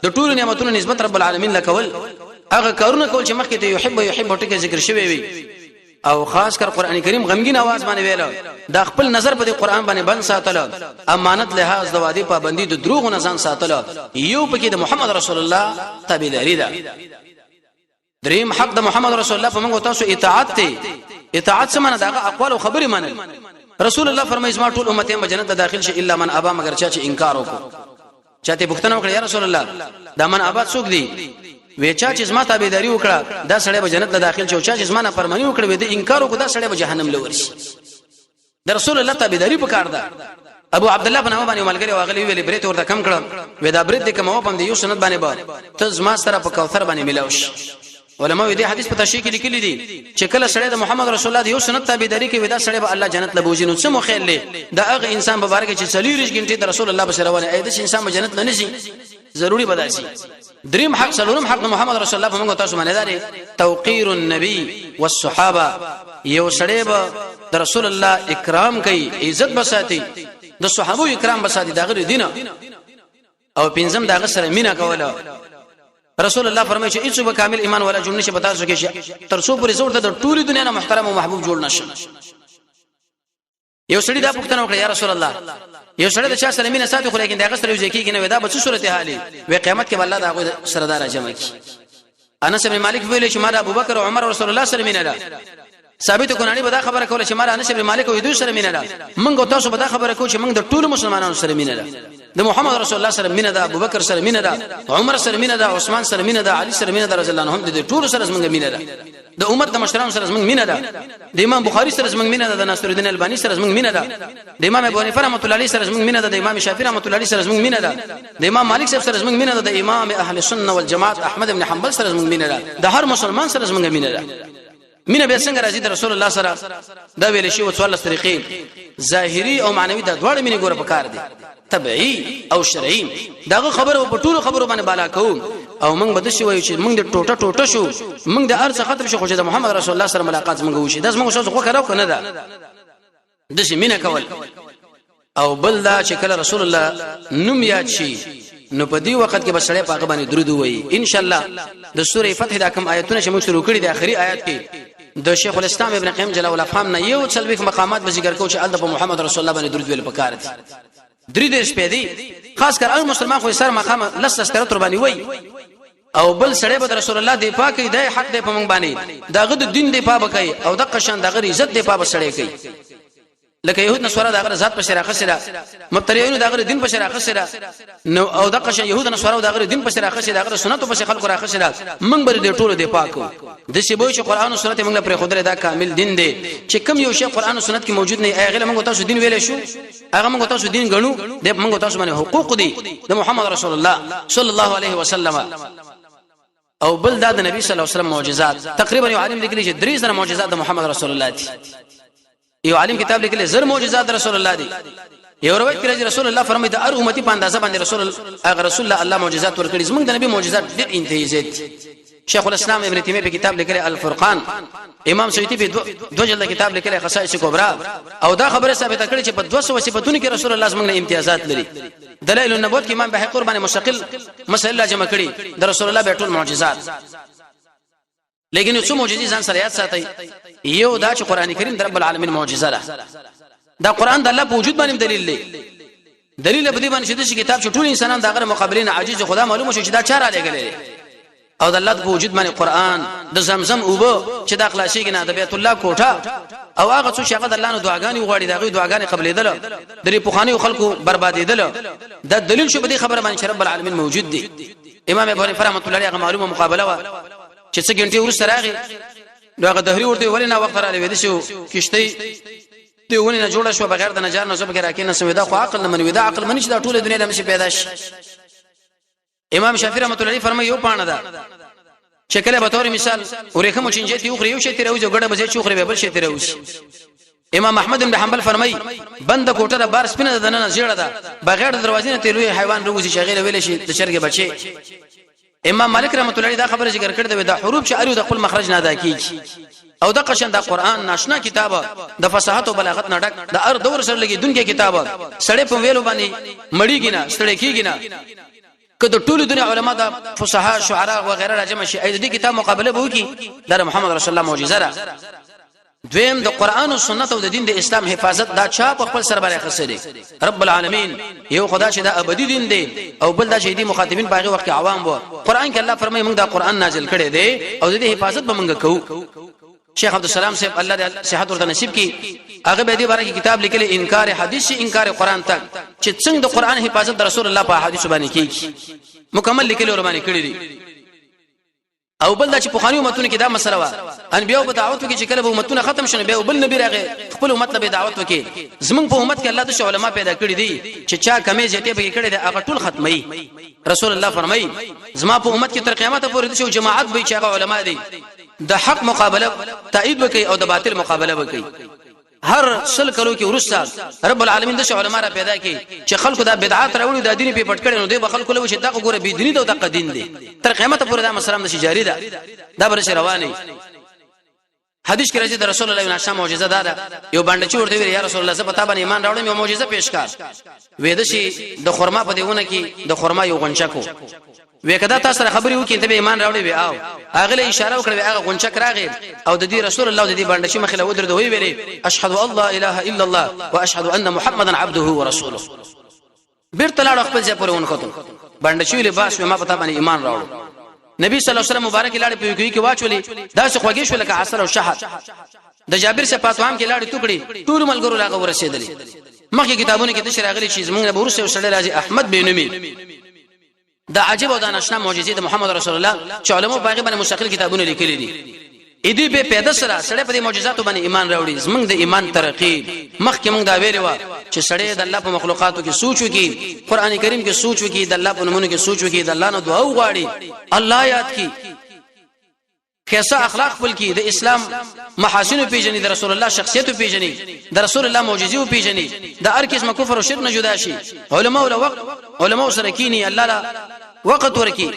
د ټول نعمتونو نسبت رب العالمین لکول هغه کارونه کول چې مخکې ته يحب ټکي ذکر شوی وي او خاص کر قران کریم غمگین आवाज باندې ویل دا خپل نظر په قران باندې بند ساتل امانت لحاظ د وادي پابندي د دروغ نه ځان ساتل یو پکې د محمد رسول الله تابعداري ده دریم حق د محمد رسول الله په موږ تاسو اطاعت ته اطاعت سمانه دغه اقوال او خبرې منل رسول الله فرمایي زما ټول امت هم جنت ته داخل شي الا من ابا مگر چا چې انکار وکړي چاته پښتنه وکړه یا رسول الله دا من ابا څوک دی وېچا چې زما تابعداري وکړه دا سړی به جنت ته داخل شي او چا چې زما نه فرمانی وکړه وې د انکار وکړه دا سړی به جهنم لور شي د رسول الله تابعداري پکار ده ابو عبد الله بن عمر باندې ملګری واغلی ویلې برېت ورته کم کړه وې دا برېت د کوم او پم دی یو سنت باندې با ته زما سره په کوثر باندې ملاوش علماء دې حدیث په تشریح کې لیکلي دي چې کله سړی د محمد رسول الله یو سنت تابعداري کوي دا سړی به الله جنت لبوزي نو څه مخېل لې دا هغه انسان مبارک چې 40 غنټه د رسول الله بشروانه اې د انسان جنت نه نشي ضروري بداسي دریم حق څلورم حق محمد رسول الله موږ تاسو باندې داري توقير النبي والصحابه یو سړی به د رسول الله اکرام کوي عزت بساتي د صحابه اکرام بساتي دغه دینه او پنځم دغه سره مینا کوله رسول الله فرمایي چې هیڅ به کامل ایمان ولا جمله شي بتا سکے تر څو پورې زور د ټولي دنیا نه محترم او محبوب جوړ نشي یو سړی دا پوښتنه وکړه یا رسول الله یو سړی د چا سره مینه ساتي خو لیکن دغه سره یو ځکه کې نه ودا به څه صورت حالي وي قیامت کې الله دا غو سردار جمع کی انس بن مالک ویل چې ما ابوبکر او عمر رسول الله سره مینه ده ثابت کونانی به دا خبره کوله چې ما انس بن مالک او دوی سره مینه ده موږ تاسو به دا خبره کوو چې موږ د ټولو مسلمانانو سره مینه ده د محمد رسول الله سره مینه ده ابوبکر سره مینه ده عمر سره مینه ده عثمان سره مینه ده علي سره مینه ده رضی الله عنهم د ټولو سره موږ مینه ده د امت د مشرانو سره موږ مینه ده د امام بخاری سره موږ مینه ده د ناصر الدین البانی سره موږ مینه ده د امام ابو حنیفه رحمۃ اللہ علیہ سره موږ مینه ده د امام شافعی رحمۃ اللہ علیہ سره موږ مینه ده د امام مالک سره موږ مینه ده د امام اهل سنت والجماعت احمد بن حنبل سره موږ مینه ده د هر مسلمان سره موږ مینه ده مینه به څنګه راځي د رسول الله سره دا ویل شي او څوال طریقې ظاهری او معنوي د دوړ مینه ګوره پکار دي طبيعي او شرعي داغه خبره په ټولو خبرو باندې بالا کوم او موږ بده شي وایو چې موږ د ټوټه شو موږ د ارزه ختم شو خو د محمد رسول الله سره ملاقات موږ وشي داس موږ څه خو کړو کنه دا د شي مینه کول او بل دا چې کله رسول الله نوم یاد شي نو په دې وخت کې بسړې پاګه باندې درود وایي ان شاء الله د سوره فتح د کوم آیتونه چې موږ شروع کړي د اخري آیات کې د شیخ الاسلام ابن قیم جل الافهام نه یو څلويخ مقامات به ذکر کوو چې الله په محمد رسول الله باندې درود ویل پکار دي درې دې شپې دي خاص کر هر مسلمان خو سر مقام لس سره تر باندې وای او بل سړی به رسول الله دی پاکي د حق دی په مونږ باندې دغه د دین دی پابه کوي او د قشان دغه عزت دی پابه سړی کوي لکه يهود نصارا دغه ذات په شراخه سره مبتدیون دغه دین په شراخه سره نو او د قشان يهود نصارا دغه دین په شراخه سره دغه سنت په خلکو راخه سره مونږ بر دې ټولو دی پاکو د شی بوي چې قران او سنت موږ پر خدای دا کامل دین دی چې کوم یو شی قران او سنت کې موجود نه هغه موږ تاسو دین ویل شو هغه موږ تاسو دین غنو د موږ تاسو باندې حقوق دي د محمد رسول الله صلی الله علیه وسلم او بل د نبی صلی الله علیه وسلم معجزات تقریبا یو عالم لیکلی چې درې زره معجزات د محمد رسول الله دي یو عالم کتاب لیکلی زر معجزات رسول الله دي یو روایت کړي چې رسول الله فرمایي د هر امتی په اندازه باندې رسول الله معجزات ورکړي زموږ د نبی معجزات ډېر انتهایی زیات شیخ الاسلام ابن تیمیه په کتاب لیکلی الفرقان امام سیوطی په دو جلد کتاب لیکلی خصائص کبرا او دا خبره ثابته کړي چې په 200 صفاتونو کې رسول الله زموږ امتیازات لري دلائل النبوت کې امام بهقور باندې مستقل مسله جمع کړي د رسول الله به ټول معجزات لیکن څو معجزې ځان سره یاد ساتي یو دا چې قران کریم د رب العالمین معجزه ده دا قران د الله په وجود باندې دلیل دی دلیل په دې باندې چې کتاب چې ټول انسانان دغه مقابلین عاجز خدا معلومه شو چې دا چاره لګلې او د الله په وجود باندې قران د زمزم اوبه چې د اخلاصي کې نه د بیت الله کوټه او هغه څو شغه د الله نو دعاګانی غواړي دغه دعاګانی قبلېدل درې پوخانی خلکو بربادېدل دا دلیل شو په دې خبره باندې چې رب العالمین موجود دی امام ابو حنیفه رحمۃ اللہ علیه معلومه مقابله وا چې څه ګنټي ورسره راغی دغه دهری ورته ولنه وخت را لوي دي شو کشته دیونه نه جوړه شو بغیر د نجار نه سبق راکې نه سوي دا خو عقل نه منوي دا عقل منی چې دا ټوله دنیا د مشي پیدا شي امام شافعی رحمۃ اللہ علیہ فرمایي یو پانه ده شکل به تور مثال ورېخه مو چنجې یو خريو شي تیروځ غړه بځې چوخري به بل شي تیروځ امام احمد بن حنبل فرمایي بند کوټه د بار سپینه ده نه زیړه ده بغیر د دروازې نه تیروي حیوان روزي شغیله ویل شي د شرګ بچي امام مالک رحمۃ اللہ علیہ دا خبره ذکر کړې ده د حروف چې اړو د خپل مخرج نه ادا کیږي او د قشن د قران ناشنا کتابه د فصاحت او بلاغت نه ډک د ار دور سره لګي دونکو کتابه سړې په ویلو باندې مړیږي نه ستړي کیږي نه کله ټول دنیا علما د فصحاء شعراء و غیره راجم شي اې دې کتاب مقابله به وکي د محمد رسول الله معجزه را دویم د قران او سنت او د دین د اسلام حفاظت دا چا په خپل سر باندې خسري رب العالمین یو خدا چې دا ابدي دین دی او بل دا چې دي مخاطبین باغی وخت عوام وو قران کې الله فرمایي موږ دا قران نازل کړي دی او د دې حفاظت به موږ کوو شیخ عبدالسلام صاحب الله دې صحت ورته نصیب کړي هغه به دې باره کې کتاب لیکلی انکار حدیث انکار قران تک چې څنګه د قران حفاظت د رسول الله په حدیث باندې کیږي مکمل لیکلی ور باندې کړی دي او بل دا چې پوخانی امتونه کې دا مسله وا انبیاء په دعوت کې چې کله به امتونه ختم شونه به بل نبی راغی خپل امت له دعوت وکي زمونږ په امت کې الله د علماء پیدا کړی دي چې چا کمی زیاتې به کړی دي هغه ټول ختمي رسول الله فرمایي زما په امت کې تر قیامت پورې د جماعت به چې هغه علما دي د حق مقابله تایید وکي او د باطل مقابله وکي هر سل کلو کې ورسره رب العالمین د علماء را پیدا کړي چې خلکو دا بدعات راوړي د دین په پټ کړي نو دوی به خلکو له وشي دا ګوره بي دیني ته د دین دي تر قیامت پورې دا مسلمان نشي جاری ده دا بر شي رواني حدیث کې راځي د رسول الله نشه معجزه ده یو باندې چې ورته ویل یا رسول الله زه په تابانه ایمان راوړم یو معجزه پیش کړ وېد شي د خرما په دیونه کې د خرما یو غنچکو وکدا تاسو سره خبري وکړي ته به ایمان راوړي وي او هغه له اشاره وکړي هغه غنچک راغی او د دې رسول الله د دې باندې چې مخله ودرته وی ویلي اشهد الله اله الا الله واشهد ان محمدا عبده ورسوله بیرته لاړ خپل ځای پورې ونخته باندې چې لباس ما پتا باندې ایمان راوړ نبی صلی الله علیه وسلم مبارک لاړ په کوي کې واچولې دا څه خوږی شو لکه عصر او شهر د جابر سے پاتوام کې لاړ ټوکړي ټول ملګرو لاغه ورسېدلې مخکې کتابونه کې تشریح غلي شي زمونږ به ورسې وسړی راځي احمد بن نمی دا عجیب او دا ناشنا معجزې د محمد رسول الله چې علماء باغ باندې مستقل کتابونه لیکلي دي اې دې به پیدا سره سړی په دې معجزاتو باندې ایمان راوړي زمونږ د ایمان ترقی مخکې مونږ دا ویلو چې سړی د الله په مخلوقاتو کې سوچ وکي قران کریم کې سوچ وکي د الله په نومونو کې سوچ وکي د الله نه دعا وغواړي الله یاد کی کیسه اخلاق خپل کی د اسلام محاسن پیژني د رسول الله شخصیت پیژني د رسول الله معجزې پیژني د هر قسم کفر او شرک نه جدا شي علماء او وقت علماء سره کینی الله لا وقت ورکی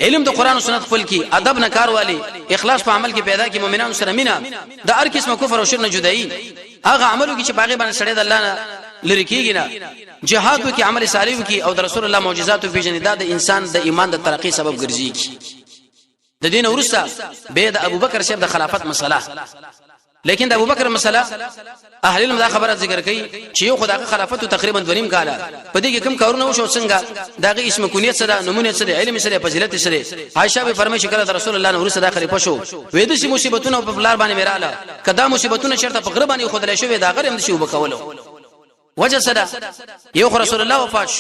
علم د قران او سنت خپل کی ادب نه کار والی اخلاص په عمل کې پیدا کی مؤمنانو سره مینا د هر قسم کفر او شرک نه جدایي هغه عملو کې چې باغې باندې سړی د الله نه لری کیږي نه جهاد وکي عمل صالح وکي او د رسول الله معجزات پیژني دا د انسان د ایمان د ترقی سبب ګرځي د دین ورسته به د ابوبکر شیب د خلافت مسله لیکن د ابوبکر مسله اهل علم دا خبره ذکر کوي چې یو خدای خلافت تقریبا 2.5 کاله په دې کې کم کارونه وشو څنګه داغه اسم کونیت سره نمونه سره علم سره فضیلت سره عائشہ به فرمایي چې کله د رسول الله نور صدا خلیفہ شو وې د مصیبتونو په بلار باندې میراله کدا مصیبتونه شرط په غرب باندې خدای شو دا غره هم شي وبکولو وجه صدا یو رسول الله وفات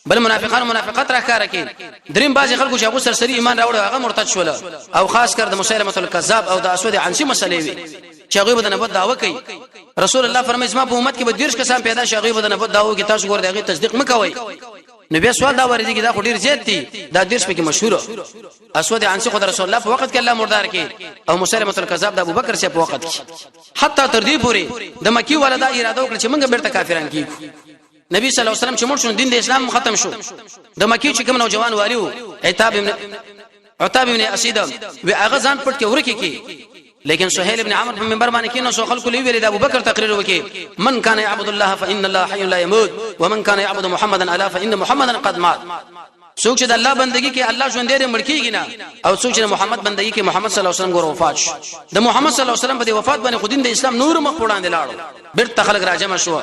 بل منافقان منافقت راکاره کې دریم بعضی خلکو چې هغه سرسری ایمان راوړ هغه مرتد شول او خاص کر د مسیلمه الکذاب او د اسود عنسی مسلې وي چې هغه د نبوت دعوه کوي رسول الله فرمایي ما په امت کې به ډیر کسان پیدا شي هغه د نبوت دعوه کې تاسو ګور دغه تصدیق مکوئ نبی سوال دا ورېږي دا ډیر زیات دي دا درس پکې مشهور اسود عنسی خدای رسول الله په وخت کې الله مردار کې او مسیلمه الکذاب د ابوبکر سے په وخت کې حتی تر دې پورې د مکی ولدا اراده وکړه چې موږ بیرته کافران کیږو نبی صلی الله علیه وسلم چې مړ شو دین د اسلام ختم شو د مکی چې کوم نوجوان والیو عتاب ابن اسید و هغه ځان پټ کې ورکی کی لیکن سہیل ابن عمرو په منبر باندې کینو سو خلق لی ویل د ابوبکر تقریر وکي من کان یعبد الله فان الله حي لا يموت ومن کان یعبد محمدا الا فان محمدا قد مات څوک چې د الله بندگی کې الله ژوند دې مړ کیږي نه او څوک چې محمد بندگی کې محمد صلی الله علیه وسلم ګور وفات شو د محمد صلی الله علیه وسلم په وفات باندې خودین د اسلام نور مخ وړاندې لاړو بیرته خلق راجم شو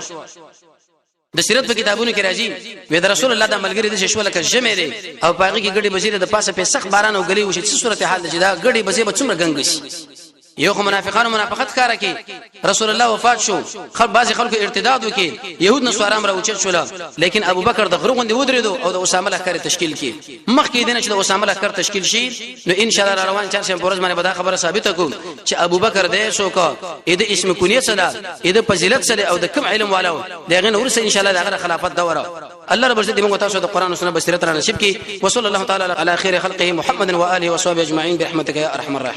د سیرت په کتابونو کې راځي وې د رسول الله د ملګری د ششوله کې جمع دي او پاګه کې ګډي بزیره د پاسه په سخت باران او غلي وشي څه صورت حال چې دا ګډي بزیره څومره ګنګشي یو منافقانو منافقت کار کوي رسول الله وفات شو بعضی خلکو ارتداد وکي يهود نصارام راوچت شول لیکن ابوبکر د غرغوند ودرېدو او د اسامه لخر تشکیل کی مخکې دینه چې د اسامه لخر تشکیل شي نو ان شاء الله روان چارشنبه پورز باندې به دا خبره ثابته کوم چې ابوبکر د شوکا اې د اسم کونیه سره اې د فضیلت سره او د کم علم والو دغه نور سره ان شاء الله دغه خلافت دوره الله رب عزت موږ تاسو د قران او سنت بصیرت را نصیب کی وصلی الله تعالی علی خیر خلقه محمد و آله و صحبه اجمعین برحمتک یا ارحم الراحمین